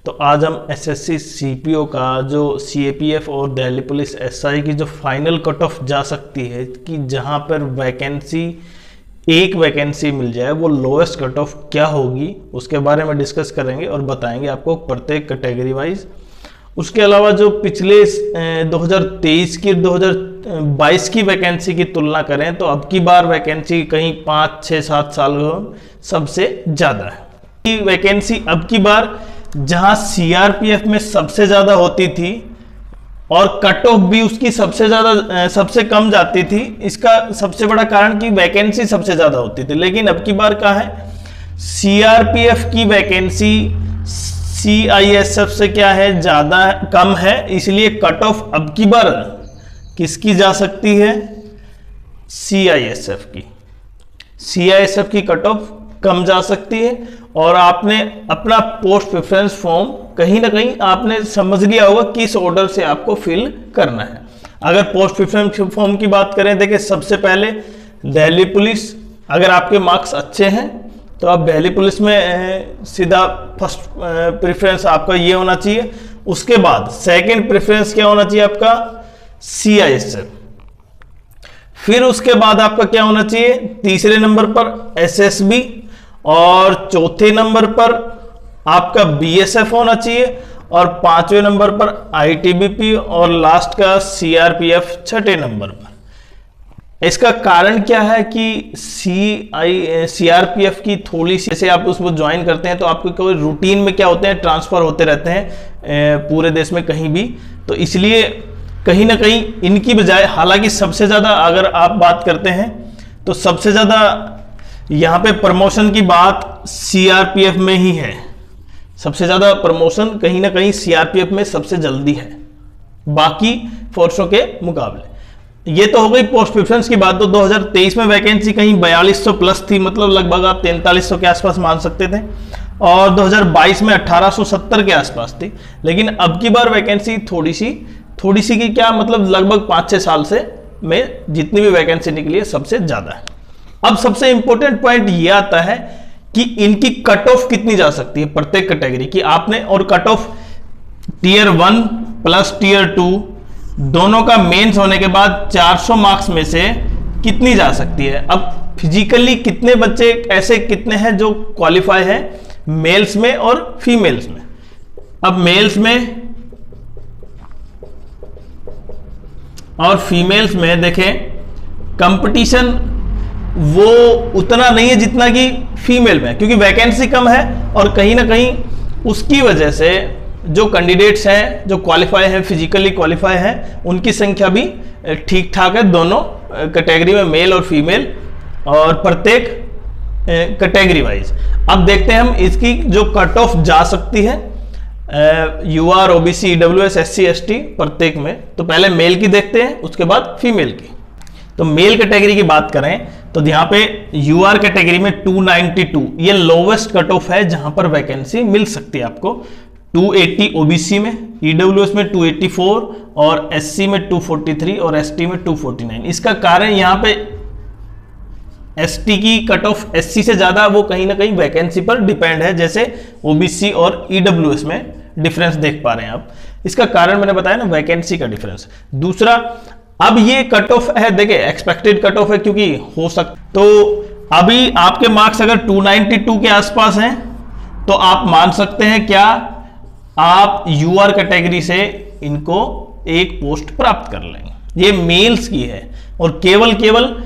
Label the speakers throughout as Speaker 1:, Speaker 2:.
Speaker 1: तो आज हम एसएससी सीपीओ का जो सीएपीएफ और दिल्ली पुलिस एसआई की जो फाइनल कट ऑफ जा सकती है कि जहां पर वैकेंसी एक वैकेंसी मिल जाए वो लोएस्ट कट ऑफ क्या होगी, उसके बारे में डिस्कस करेंगे और बताएंगे आपको प्रत्येक कैटेगरी वाइज। उसके अलावा जो पिछले 2023 की 2022 की वैकेंसी की तुलना करें तो अब की बार वैकेंसी कहीं 5, 6, 7 साल सबसे ज़्यादा है। वैकेंसी अब की बार जहां सीआरपीएफ में सबसे ज़्यादा होती थी और कट ऑफ भी उसकी सबसे कम जाती थी, इसका सबसे बड़ा कारण कि वैकेंसी सबसे ज़्यादा होती थी। लेकिन अब की बार क्या है, सीआरपीएफ की वैकेंसी सीआईएसएफ से क्या है, ज़्यादा कम है, इसलिए कट ऑफ अब की बार किसकी जा सकती है, सीआईएसएफ की कट ऑफ कम जा सकती है। और आपने अपना पोस्ट प्रेफरेंस फॉर्म कहीं ना कहीं आपने समझ लिया होगा किस ऑर्डर से आपको फिल करना है। अगर पोस्ट प्रेफरेंस फॉर्म की बात करें, देखिए सबसे पहले दिल्ली पुलिस, अगर आपके मार्क्स अच्छे हैं तो आप दिल्ली पुलिस में सीधा फर्स्ट प्रेफरेंस आपका ये होना चाहिए। उसके बाद सेकंड प्रेफरेंस क्या होना चाहिए आपका, सीआईएसएफ। फिर उसके बाद आपका क्या होना चाहिए, तीसरे नंबर पर एसएसबी और चौथे नंबर पर आपका बीएसएफ होना चाहिए और पांचवें नंबर पर आईटीबीपी और लास्ट का सीआरपीएफ छठे नंबर पर। इसका कारण क्या है कि सीआरपीएफ की थोड़ी सी, जैसे आप उसको ज्वाइन करते हैं तो आपके कोई रूटीन में क्या होते हैं, ट्रांसफर होते रहते हैं पूरे देश में कहीं भी, तो इसलिए कहीं ना कहीं इनकी बजाय, हालांकि सबसे ज़्यादा अगर आप बात करते हैं तो सबसे ज़्यादा यहाँ पे प्रमोशन की बात सीआरपीएफ में ही है। सबसे ज़्यादा प्रमोशन कहीं ना कहीं सीआरपीएफ में सबसे जल्दी है बाकी फोर्सों के मुकाबले। ये तो हो गई पोस्ट प्रेफरेंस की बात। तो 2023 में वैकेंसी कहीं 4200 प्लस थी, मतलब लगभग आप 4300 के आसपास मान सकते थे, और 2022 में 1870 के आसपास थी। लेकिन अब की बार वैकेंसी थोड़ी सी की क्या मतलब लगभग 5-6 साल से में जितनी भी वैकेंसी निकली है सबसे ज़्यादा है। अब सबसे इंपॉर्टेंट पॉइंट ये आता है कि इनकी कट ऑफ कितनी जा सकती है प्रत्येक कैटेगरी की। आपने और cut off tier 1 plus tier 2 दोनों का मेंस होने के बाद 400 मार्क्स में से कितनी जा सकती है। अब फिजिकली कितने बच्चे ऐसे कितने हैं जो क्वालिफाई है मेल्स में और फीमेल्स में। अब मेल्स में और फीमेल्स में देखें कंपटीशन वो उतना नहीं है जितना कि फीमेल में, क्योंकि वैकेंसी कम है और कहीं ना कहीं उसकी वजह से जो कैंडिडेट्स हैं जो क्वालिफाई हैं, फिजिकली क्वालिफाई हैं, उनकी संख्या भी ठीक ठाक है दोनों कैटेगरी में, मेल और फीमेल, और प्रत्येक कैटेगरी वाइज। अब देखते हैं हम इसकी जो कट ऑफ जा सकती है UR, OBC, EWS, SC, ST प्रत्येक में। तो पहले मेल की देखते हैं, उसके बाद फीमेल की। तो मेल कैटेगरी की बात करें तो यहाँ पे यूआर कैटेगरी में 292 ये लोवेस्ट कट ऑफ है जहां पर वैकेंसी मिल सकती है आपको। 280 ओबीसी में, ईडब्ल्यूएस में 284 और एससी में 243 और एसटी में 249। इसका कारण यहाँ पे एसटी की कट ऑफ एससी से ज्यादा, वो कहीं ना कहीं वैकेंसी पर डिपेंड है, जैसे ओबीसी और ईडब्ल्यूएस में डिफरेंस देख पा रहे हैं आप। इसका कारण मैंने बताया ना, वैकेंसी का डिफरेंस। दूसरा, अब ये कट ऑफ है, देखिए एक्सपेक्टेड कट ऑफ है, क्योंकि हो सकता, तो अभी आपके मार्क्स अगर 292 के आसपास हैं तो आप मान सकते हैं क्या, आप यूआर कैटेगरी से इनको एक पोस्ट प्राप्त कर लेंगे। ये मेल्स की है और केवल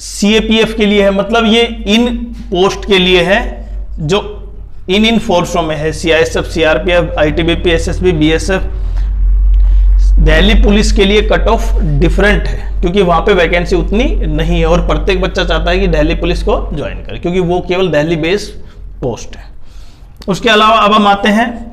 Speaker 1: सीएपीएफ के लिए है, मतलब ये इन पोस्ट के लिए है जो इन फोर्सों में है, CISF, CRPF, ITBP, SSB, BSF. Delhi police के लिए कट ऑफ डिफरेंट है क्योंकि वहां पे वैकेंसी उतनी नहीं है और प्रत्येक बच्चा चाहता है कि दिल्ली पुलिस को ज्वाइन करे, क्योंकि वो केवल दिल्ली बेस्ड पोस्ट है। उसके अलावा अब हम आते हैं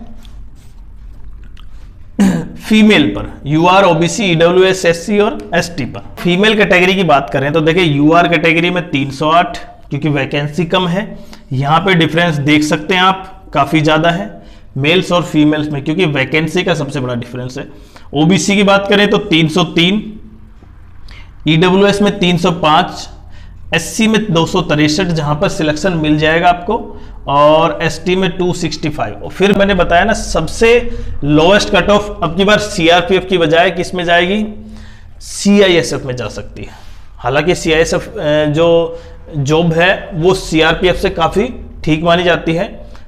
Speaker 1: फीमेल पर, यूआर, ओबीसी, ईडब्ल्यूएस, एससी और एसटी पर। फीमेल कैटेगरी की बात करें तो देखिए यूआर कैटेगरी में 308, क्योंकि वैकेंसी कम है, यहां पे डिफरेंस देख सकते हैं आप, काफी ज्यादा है मेल्स और फीमेल्स में, क्योंकि वैकेंसी का सबसे बड़ा डिफरेंस है। ओबीसी की बात करें तो 303, ईडब्ल्यूएस में 305, एससी में 263 जहां पर सिलेक्शन मिल जाएगा आपको, और एसटी में 265। और फिर मैंने बताया ना सबसे लोएस्ट कट ऑफ अब की बार सीआरपीएफ की बजाय किस में जाएगी, सीआईएसएफ में जा सकती है। हालांकि सीआईएसएफ जो जॉब है वो सीआरपीएफ से काफी ठीक मानी जाती है,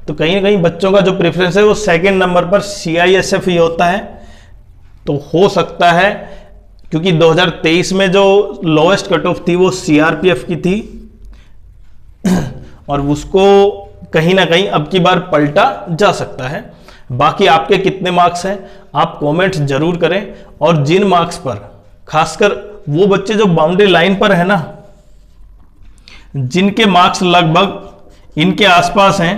Speaker 1: तो कहीं ना कहीं बच्चों का जो प्रेफरेंस है वो सेकंड नंबर पर सीआईएसएफ ही होता है। तो हो सकता है क्योंकि 2023 में जो लोएस्ट कट ऑफ थी वो सीआरपीएफ की थी और उसको कहीं ना कहीं अब की बार पलटा जा सकता है। बाकी आपके कितने मार्क्स हैं आप कमेंट जरूर करें, और जिन मार्क्स पर खासकर वो बच्चे जो बाउंड्री लाइन पर है ना, जिनके मार्क्स लगभग इनके आसपास हैं